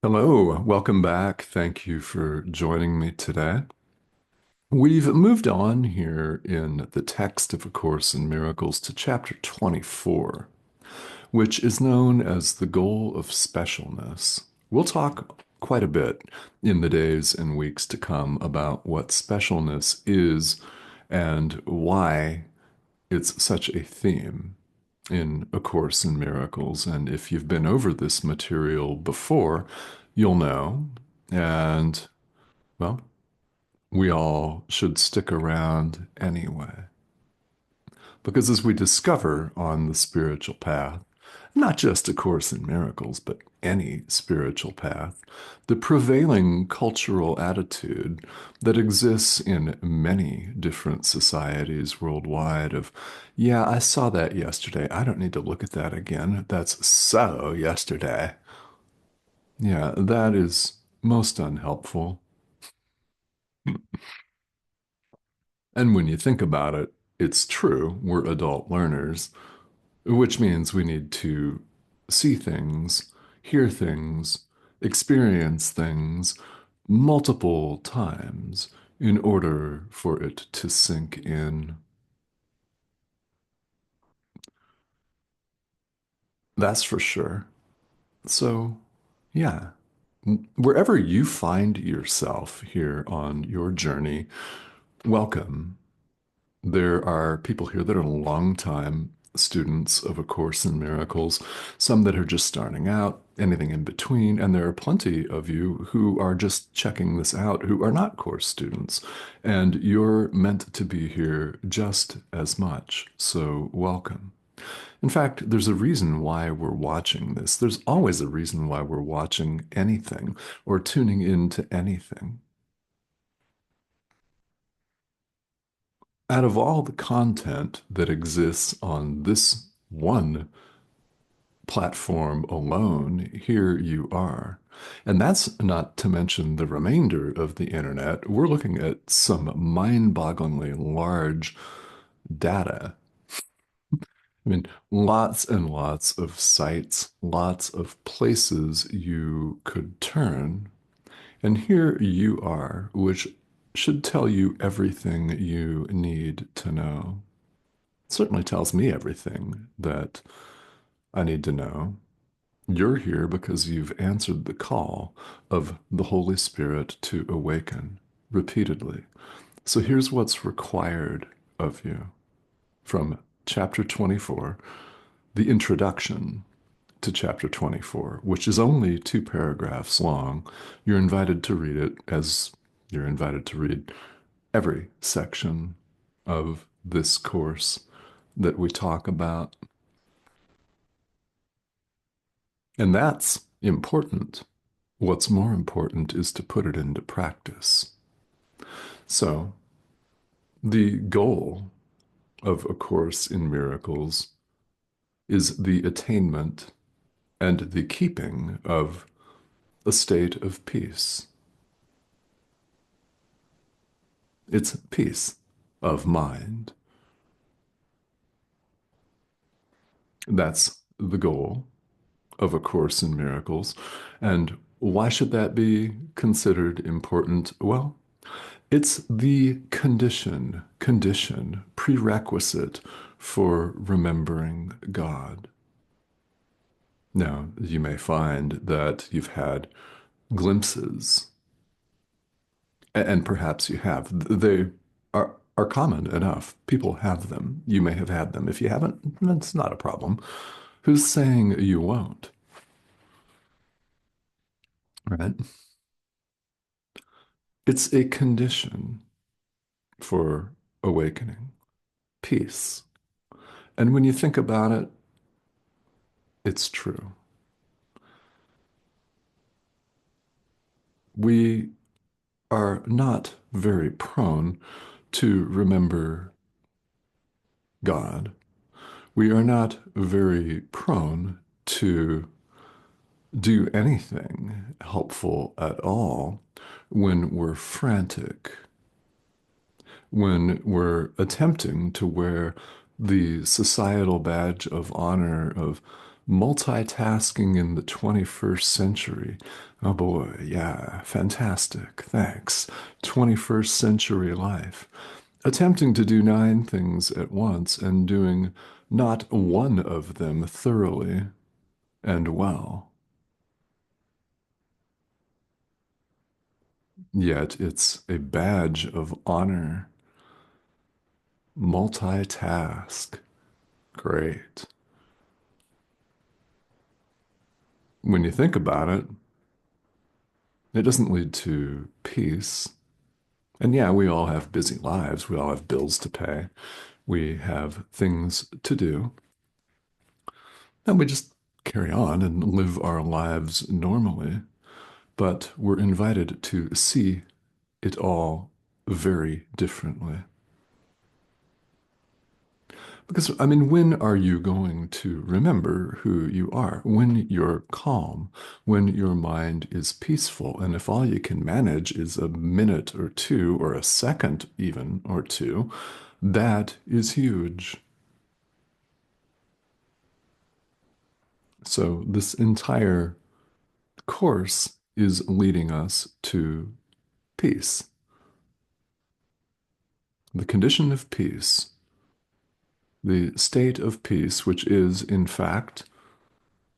Hello, welcome back. Thank you for joining me today. We've moved on here in the text of A Course in Miracles to chapter 24, which is known as the goal of specialness. We'll talk quite a bit in the days and weeks to come about what specialness is and why it's such a theme in A Course in Miracles. And if you've been over this material before, you'll know. And, well, we all should stick around anyway. Because as we discover on the spiritual path, not just A Course in Miracles, but any spiritual path, the prevailing cultural attitude that exists in many different societies worldwide of, yeah, I saw that yesterday. I don't need to look at that again. That's so yesterday. Yeah, that is most unhelpful. And when you think about it, it's true. We're adult learners, which means we need to see things, hear things, experience things multiple times in order for it to sink in. That's for sure. So, yeah, wherever you find yourself here on your journey, welcome. There are people here that are long-time students of A Course in Miracles, some that are just starting out, anything in between, and there are plenty of you who are just checking this out who are not course students, and you're meant to be here just as much, so welcome. In fact, there's a reason why we're watching this. There's always a reason why we're watching anything or tuning into anything. Out of all the content that exists on this one platform alone, here you are. And that's not to mention the remainder of the internet. We're looking at some mind-bogglingly large data. I mean, lots and lots of sites, lots of places you could turn. And here you are, which should tell you everything you need to know. Certainly tells me everything that I need to know. You're here because you've answered the call of the Holy Spirit to awaken repeatedly. So here's what's required of you from chapter 24, the introduction to chapter 24, which is only 2 paragraphs long. You're invited to read it as you're invited to read every section of this course that we talk about. And that's important. What's more important is to put it into practice. So, the goal of A Course in Miracles is the attainment and the keeping of a state of peace. It's peace of mind. That's the goal of A Course in Miracles. And why should that be considered important? Well, it's the prerequisite for remembering God. Now, you may find that you've had glimpses, and perhaps you have. They are common enough. People have them. You may have had them. If you haven't, that's not a problem. Who's saying you won't? Right? It's a condition for awakening, peace. And when you think about it, it's true. We are not very prone to remember God. We are not very prone to do anything helpful at all when we're frantic, when we're attempting to wear the societal badge of honor of Multitasking in the 21st century. Oh boy, yeah, fantastic. Thanks. 21st century life. Attempting to do nine things at once and doing not one of them thoroughly and well. Yet it's a badge of honor. Multitask. Great. When you think about it, it doesn't lead to peace. And yeah, we all have busy lives. We all have bills to pay. We have things to do. And we just carry on and live our lives normally. But we're invited to see it all very differently. Because, I mean, when are you going to remember who you are? When you're calm, when your mind is peaceful. And if all you can manage is a minute or two, or a second even or two, that is huge. So, this entire course is leading us to peace, the condition of peace, the state of peace, which is, in fact,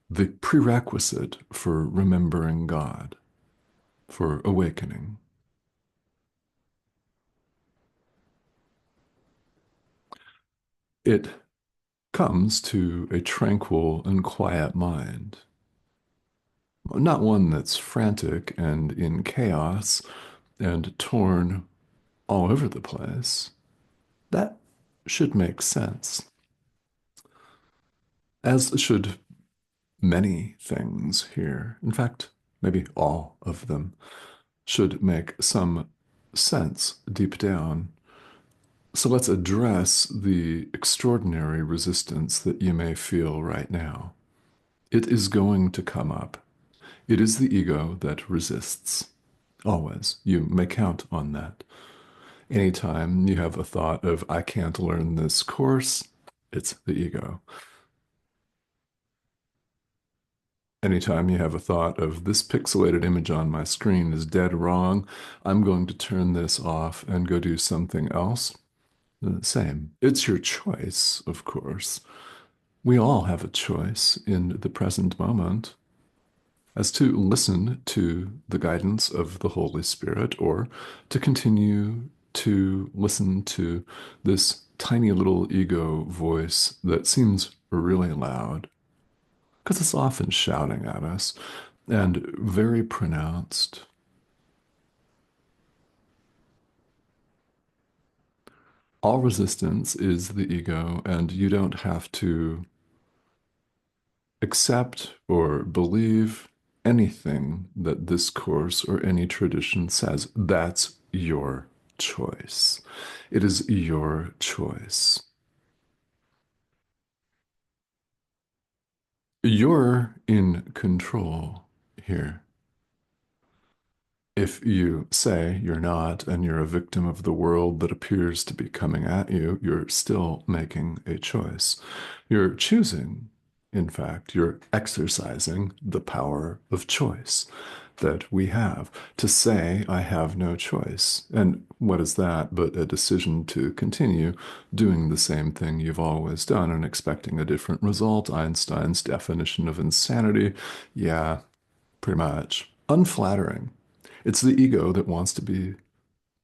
the prerequisite for remembering God, for awakening. It comes to a tranquil and quiet mind, not one that's frantic and in chaos and torn all over the place. That should make sense, as should many things here. In fact, maybe all of them should make some sense deep down. So let's address the extraordinary resistance that you may feel right now. It is going to come up. It is the ego that resists. Always. You may count on that. Anytime you have a thought of, I can't learn this course, it's the ego. Anytime you have a thought of, this pixelated image on my screen is dead wrong, I'm going to turn this off and go do something else. The same. It's your choice, of course. We all have a choice in the present moment as to listen to the guidance of the Holy Spirit or to continue to listen to this tiny little ego voice that seems really loud because it's often shouting at us and very pronounced. All resistance is the ego, and you don't have to accept or believe anything that this course or any tradition says. That's your choice. It is your choice. You're in control here. If you say you're not and you're a victim of the world that appears to be coming at you, you're still making a choice. You're choosing, in fact, you're exercising the power of choice that we have to say, I have no choice. And what is that but a decision to continue doing the same thing you've always done and expecting a different result? Einstein's definition of insanity. Yeah, pretty much. Unflattering. It's the ego that wants to be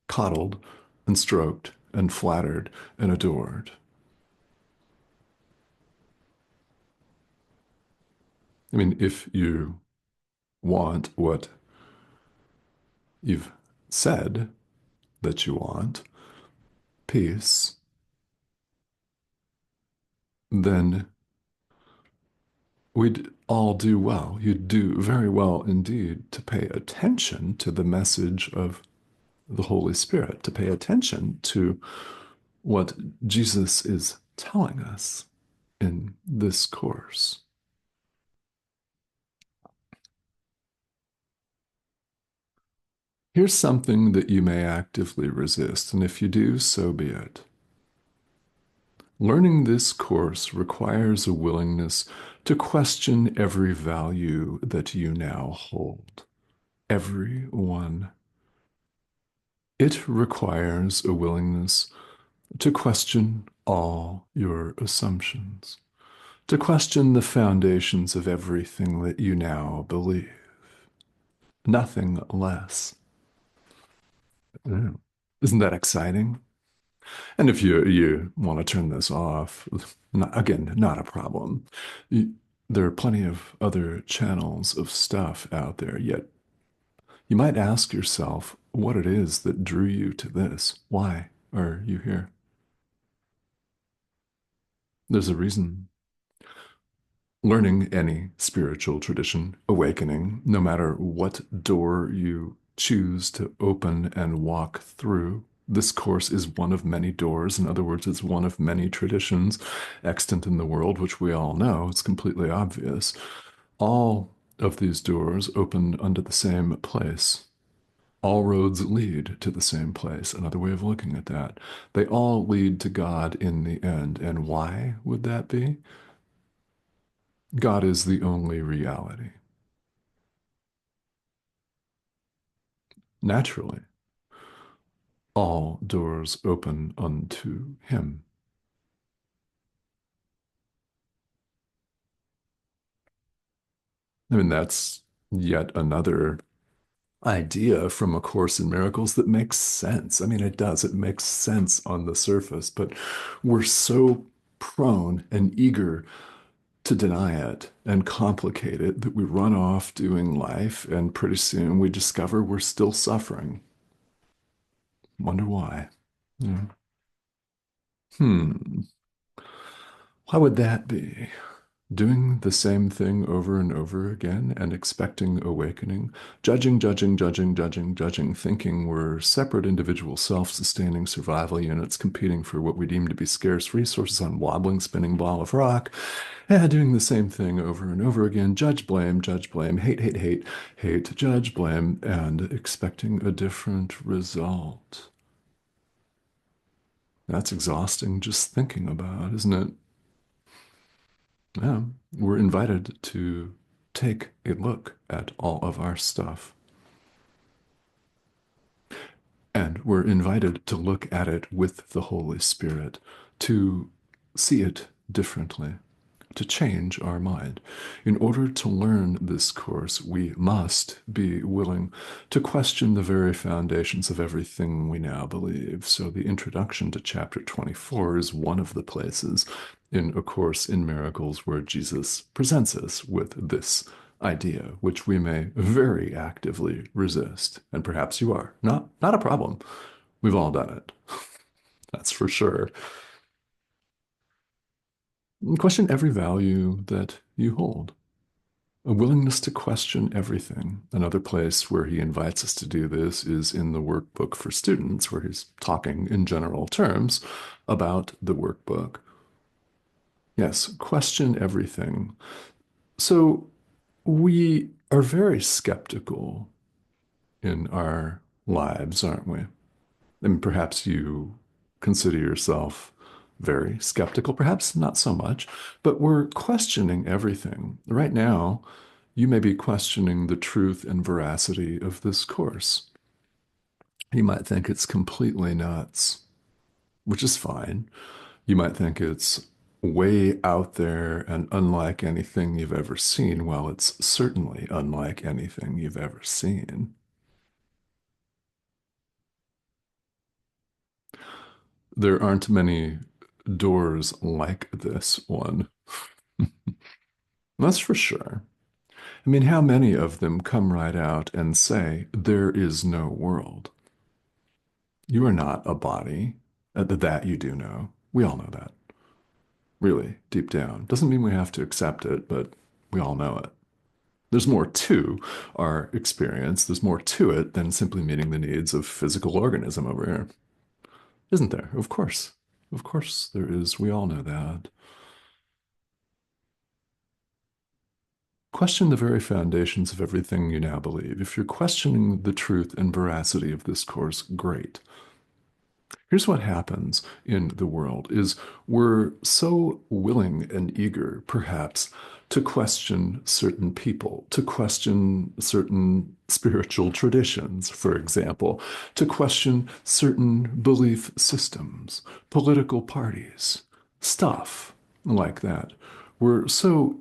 coddled and stroked and flattered and adored. I mean, if you want what you've said that you want, peace, then we'd all do well. You'd do very well indeed to pay attention to the message of the Holy Spirit, to pay attention to what Jesus is telling us in this course. Here's something that you may actively resist, and if you do, so be it. Learning this course requires a willingness to question every value that you now hold. Every one. It requires a willingness to question all your assumptions, to question the foundations of everything that you now believe. Nothing less. Yeah. Isn't that exciting? And if you want to turn this off, again, not a problem. You, there are plenty of other channels of stuff out there, yet you might ask yourself what it is that drew you to this. Why are you here? There's a reason. Learning any spiritual tradition, awakening, no matter what door you choose to open and walk through. This course is one of many doors. In other words, it's one of many traditions extant in the world, which we all know. It's completely obvious. All of these doors open unto the same place. All roads lead to the same place. Another way of looking at that. They all lead to God in the end. And why would that be? God is the only reality. Naturally, all doors open unto him. I mean, that's yet another idea from A Course in Miracles that makes sense. I mean, it does. It makes sense on the surface, but we're so prone and eager to deny it and complicate it that we run off doing life, and pretty soon we discover we're still suffering. Wonder why. Yeah. Hmm. Why would that be? Doing the same thing over and over again and expecting awakening, judging, thinking we're separate individual self-sustaining survival units competing for what we deem to be scarce resources on wobbling, spinning ball of rock, and doing the same thing over and over again, judge, blame, hate, judge, blame, and expecting a different result. That's exhausting just thinking about, isn't it? Yeah, we're invited to take a look at all of our stuff. And we're invited to look at it with the Holy Spirit, to see it differently, to change our mind. In order to learn this course, we must be willing to question the very foundations of everything we now believe. So the introduction to chapter 24 is one of the places in A Course in Miracles where Jesus presents us with this idea, which we may very actively resist. And perhaps you are. Not a problem. We've all done it. That's for sure. Question every value that you hold. A willingness to question everything. Another place where he invites us to do this is in the workbook for students, where he's talking in general terms about the workbook. Yes, question everything. So we are very skeptical in our lives, aren't we? And perhaps you consider yourself very skeptical, perhaps not so much, but we're questioning everything. Right now, you may be questioning the truth and veracity of this course. You might think it's completely nuts, which is fine. You might think it's way out there and unlike anything you've ever seen. Well, it's certainly unlike anything you've ever seen. There aren't many doors like this one. That's for sure. I mean, how many of them come right out and say, there is no world? You are not a body. That you do know. We all know that, really, deep down. Doesn't mean we have to accept it, but we all know it. There's more to our experience. There's more to it than simply meeting the needs of physical organism over here. Isn't there? Of course. Of course there is. We all know that. Question the very foundations of everything you now believe. If you're questioning the truth and veracity of this course, great. Here's what happens in the world is we're so willing and eager, perhaps, to question certain people, to question certain spiritual traditions, for example, to question certain belief systems, political parties, stuff like that. We're so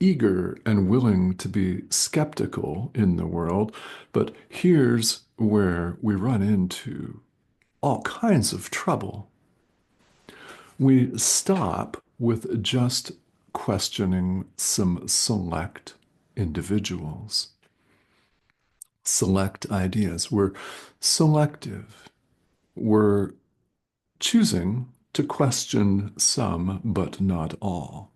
eager and willing to be skeptical in the world, but here's where we run into all kinds of trouble. We stop with just questioning some select individuals, select ideas. We're selective. We're choosing to question some, but not all.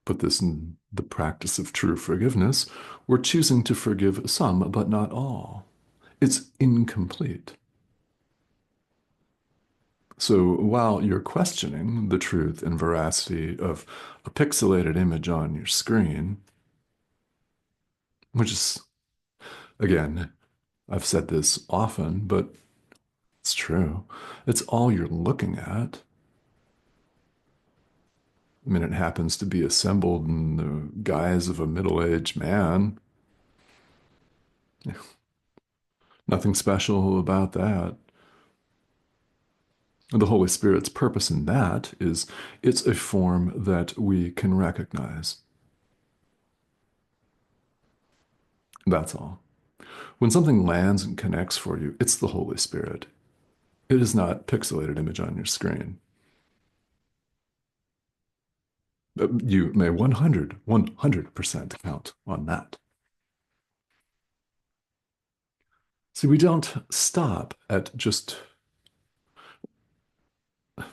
Put this in the practice of true forgiveness. We're choosing to forgive some, but not all. It's incomplete. So while you're questioning the truth and veracity of a pixelated image on your screen, which is, again, I've said this often, but it's true. It's all you're looking at. I mean, it happens to be assembled in the guise of a middle-aged man. Nothing special about that. The Holy Spirit's purpose in that is it's a form that we can recognize. That's all. When something lands and connects for you, it's the Holy Spirit. It is not pixelated image on your screen. You may 100% count on that. See, we don't stop at just,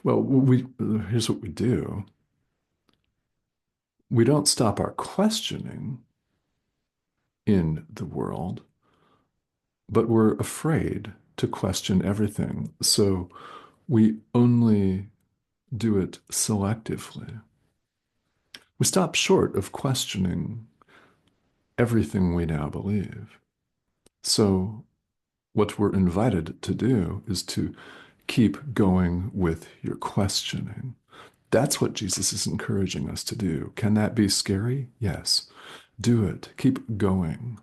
well, here's what we do. We don't stop our questioning in the world, but we're afraid to question everything. So we only do it selectively. We stop short of questioning everything we now believe. So what we're invited to do is to keep going with your questioning. That's what Jesus is encouraging us to do. Can that be scary? Yes. Do it. Keep going.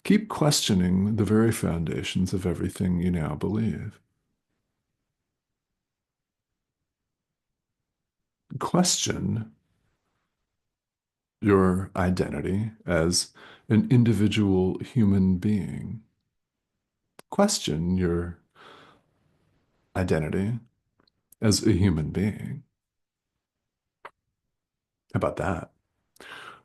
Keep questioning the very foundations of everything you now believe. Question your identity as an individual human being. Question your identity as a human being. How about that?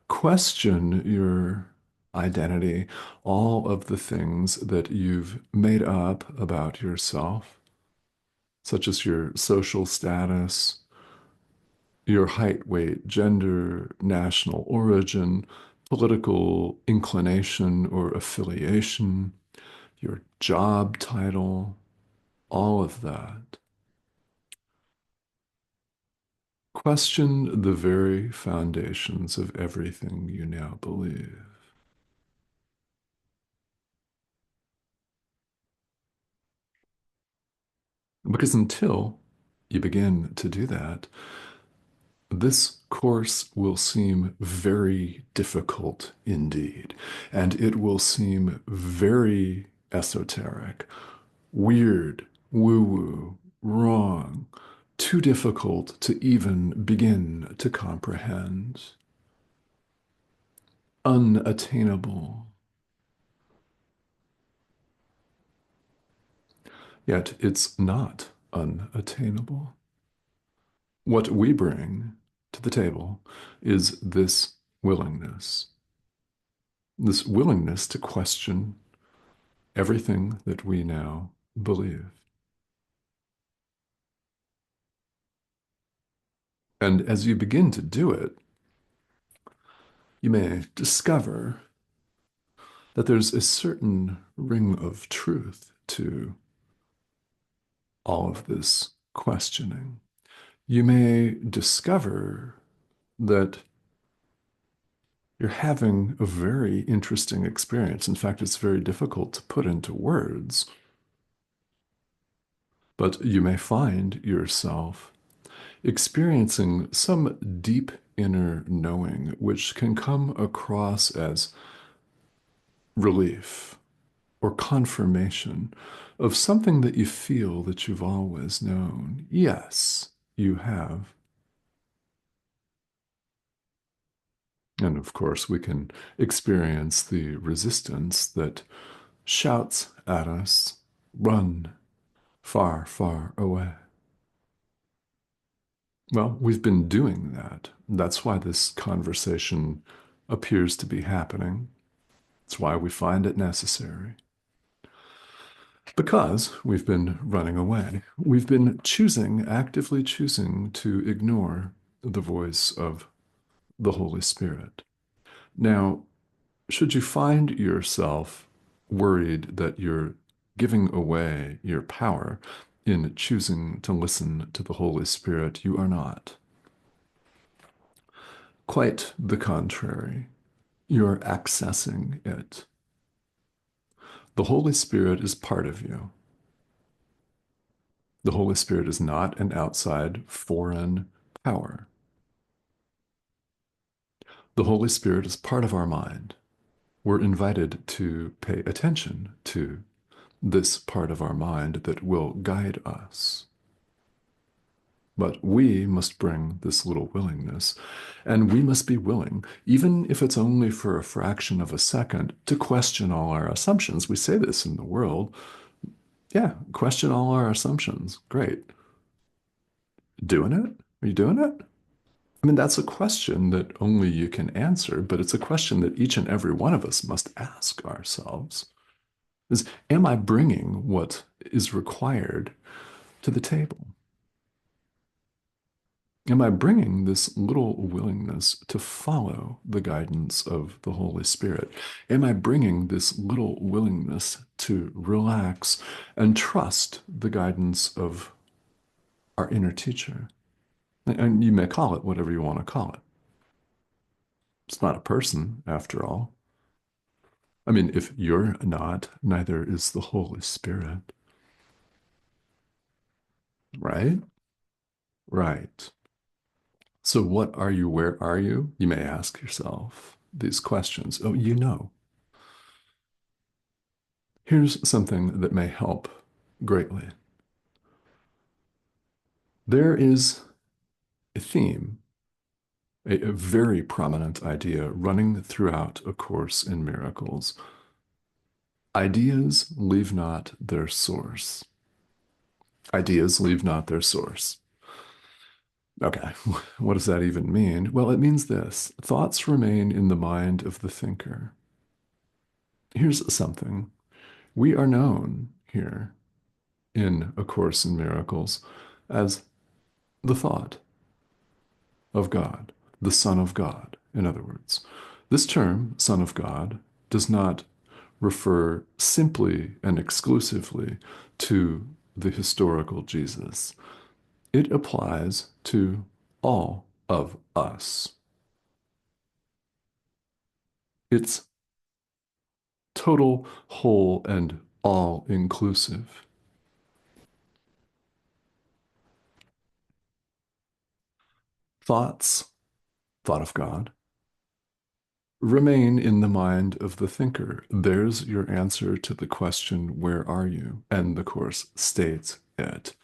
Question your identity, all of the things that you've made up about yourself, such as your social status, your height, weight, gender, national origin, political inclination or affiliation, your job title, all of that. Question the very foundations of everything you now believe. Because until you begin to do that, this course will seem very difficult indeed, and it will seem very esoteric, weird, woo-woo, wrong, too difficult to even begin to comprehend, unattainable. Yet it's not unattainable. What we bring to the table is this willingness to question everything that we now believe. And as you begin to do it, you may discover that there's a certain ring of truth to all of this questioning. You may discover that You're having a very interesting experience. In fact, it's very difficult to put into words, but you may find yourself experiencing some deep inner knowing, which can come across as relief or confirmation of something that you feel that you've always known. Yes, you have. And of course, we can experience the resistance that shouts at us, run far, far away. Well, we've been doing that. That's why this conversation appears to be happening. It's why we find it necessary. Because we've been running away. We've been choosing, actively choosing to ignore the voice of the Holy Spirit. Now, should you find yourself worried that you're giving away your power in choosing to listen to the Holy Spirit, you are not. Quite the contrary. You're accessing it. The Holy Spirit is part of you. The Holy Spirit is not an outside foreign power. The Holy Spirit is part of our mind. We're invited to pay attention to this part of our mind that will guide us. But we must bring this little willingness, and we must be willing, even if it's only for a fraction of a second, to question all our assumptions. We say this in the world. Yeah, question all our assumptions. Great. Doing it? Are you doing it? I mean, that's a question that only you can answer, but it's a question that each and every one of us must ask ourselves. Is, am I bringing what is required to the table? Am I bringing this little willingness to follow the guidance of the Holy Spirit? Am I bringing this little willingness to relax and trust the guidance of our inner teacher? And you may call it whatever you want to call it. It's not a person, after all. I mean, if you're not, neither is the Holy Spirit, right? Right. So, what are you? Where are you? You may ask yourself these questions. Oh, you know. Here's something that may help greatly. There is a theme, a very prominent idea running throughout A Course in Miracles. Ideas leave not their source. Ideas leave not their source. Okay, what does that even mean? Well, it means this: thoughts remain in the mind of the thinker. Here's something. We are known here in A Course in Miracles as the thought of God, the Son of God, in other words. This term, Son of God, does not refer simply and exclusively to the historical Jesus. It applies to all of us. It's total, whole, and all inclusive. Thoughts, thought of God, remain in the mind of the thinker. There's your answer to the question, where are you? And the Course states it.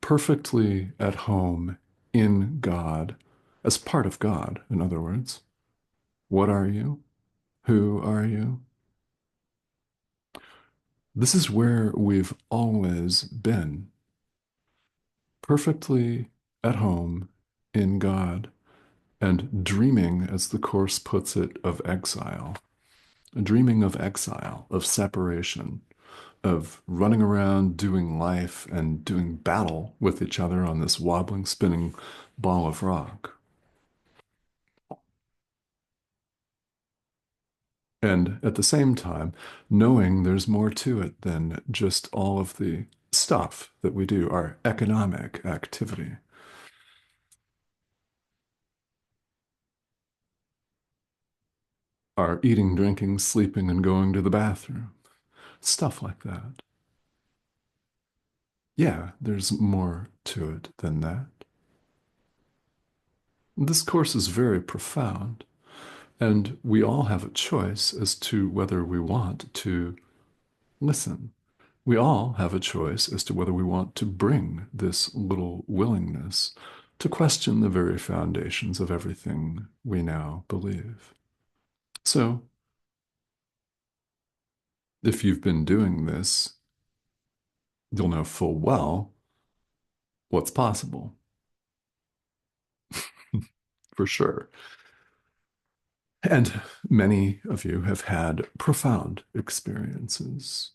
Perfectly at home in God, as part of God, in other words. What are you? Who are you? This is where we've always been. Perfectly at home in God and dreaming, as the Course puts it, of exile. Dreaming of exile, of separation, of running around doing life and doing battle with each other on this wobbling, spinning ball of rock. And at the same time, knowing there's more to it than just all of the stuff that we do, our economic activity. are eating, drinking, sleeping, and going to the bathroom. Stuff like that. Yeah, there's more to it than that. This course is very profound, and we all have a choice as to whether we want to listen. We all have a choice as to whether we want to bring this little willingness to question the very foundations of everything we now believe. So, if you've been doing this, you'll know full well what's possible, for sure. And many of you have had profound experiences.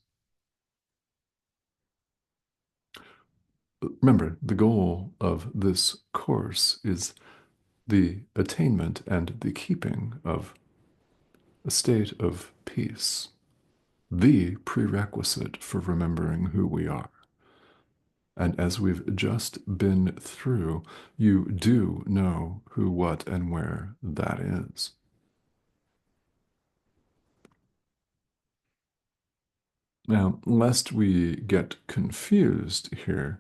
Remember, the goal of this course is the attainment and the keeping of a state of peace, the prerequisite for remembering who we are. And as we've just been through, you do know who, what, and where that is. Now, lest we get confused here,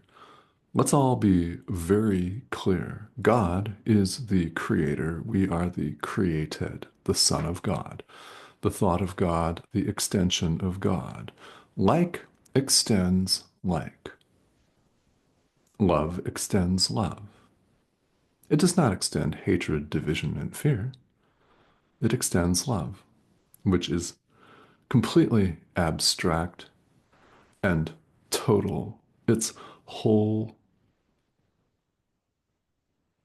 let's all be very clear. God is the creator. We are the created, the Son of God, the thought of God, the extension of God. Like extends like. Love extends love. It does not extend hatred, division, and fear. It extends love, which is completely abstract and total. It's whole.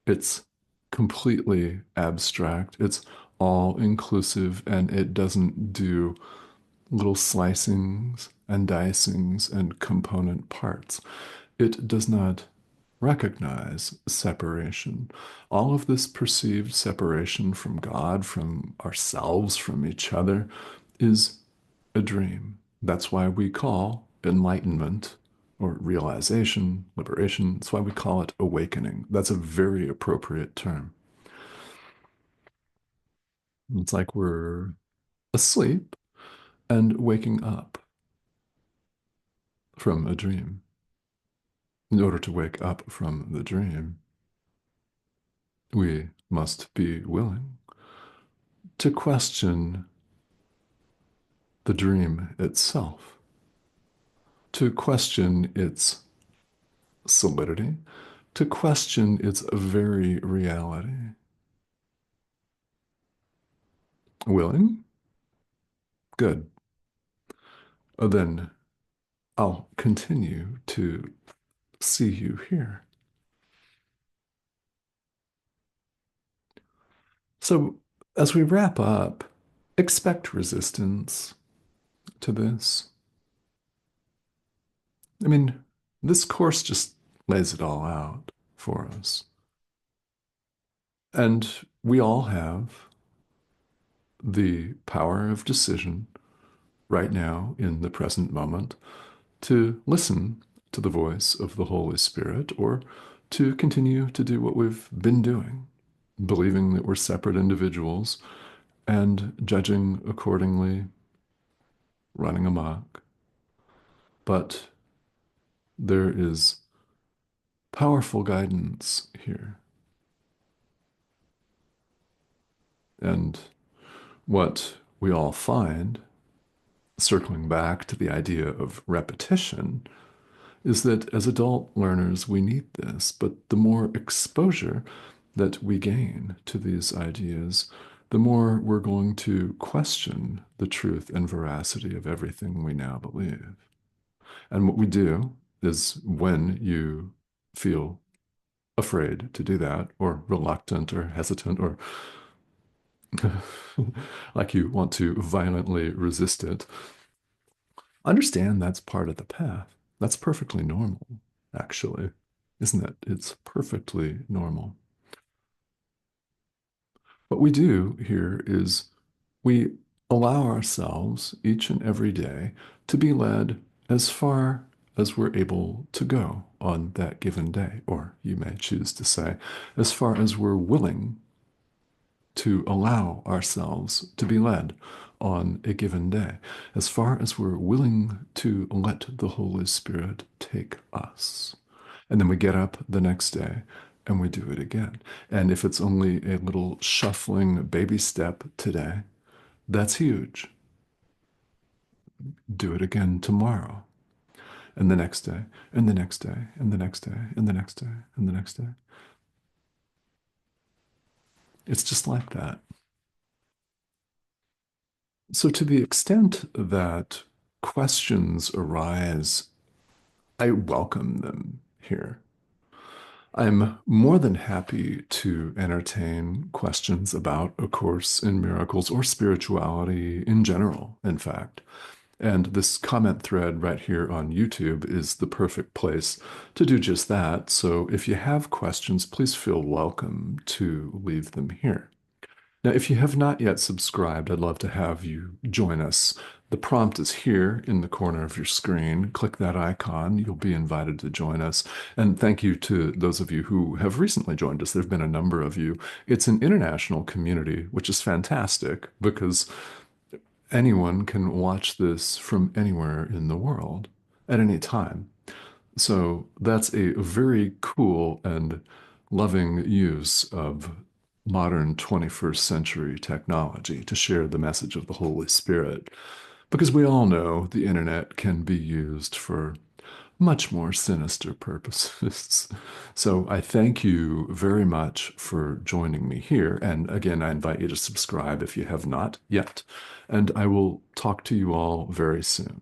It's completely abstract. It's all inclusive, and it doesn't do little slicings and dicings and component parts. It does not recognize separation. All of this perceived separation from God, from ourselves, from each other, is a dream. That's why we call enlightenment or realization, liberation, that's why we call it awakening. That's a very appropriate term. It's like we're asleep and waking up from a dream. In order to wake up from the dream, we must be willing to question the dream itself, to question its solidity, to question its very reality. Willing? Good. Then I'll continue to see you here. So, as we wrap up, expect resistance to this. I mean, this course just lays it all out for us. And we all have the power of decision right now in the present moment to listen to the voice of the Holy Spirit or to continue to do what we've been doing, believing that we're separate individuals and judging accordingly, running amok. But there is powerful guidance here. And what we all find, circling back to the idea of repetition, is that as adult learners, we need this, but the more exposure that we gain to these ideas, the more we're going to question the truth and veracity of everything we now believe. And what we do is when you feel afraid to do that, or reluctant, or hesitant, or like you want to violently resist it, understand that's part of the path. That's perfectly normal, actually, isn't it? It's perfectly normal. What we do here is we allow ourselves each and every day to be led as far as we're able to go on that given day, or you may choose to say, as far as we're willing to allow ourselves to be led on a given day, as far as we're willing to let the Holy Spirit take us. And then we get up the next day and we do it again. And if it's only a little shuffling baby step today, that's huge. Do it again tomorrow, and the next day, and the next day, and the next day, and the next day, and the next day. It's just like that. So, to the extent that questions arise, I welcome them here. I'm more than happy to entertain questions about A Course in Miracles or spirituality in general, in fact. And this comment thread right here on YouTube is the perfect place to do just that. So if you have questions, please feel welcome to leave them here. Now, if you have not yet subscribed, I'd love to have you join us. The prompt is here in the corner of your screen. Click that icon. You'll be invited to join us. And thank you to those of you who have recently joined us. There have been a number of you. It's an international community, which is fantastic because anyone can watch this from anywhere in the world at any time. So that's a very cool and loving use of modern 21st century technology to share the message of the Holy Spirit. Because we all know the internet can be used for much more sinister purposes. So I thank you very much for joining me here. And again, I invite you to subscribe if you have not yet. And I will talk to you all very soon.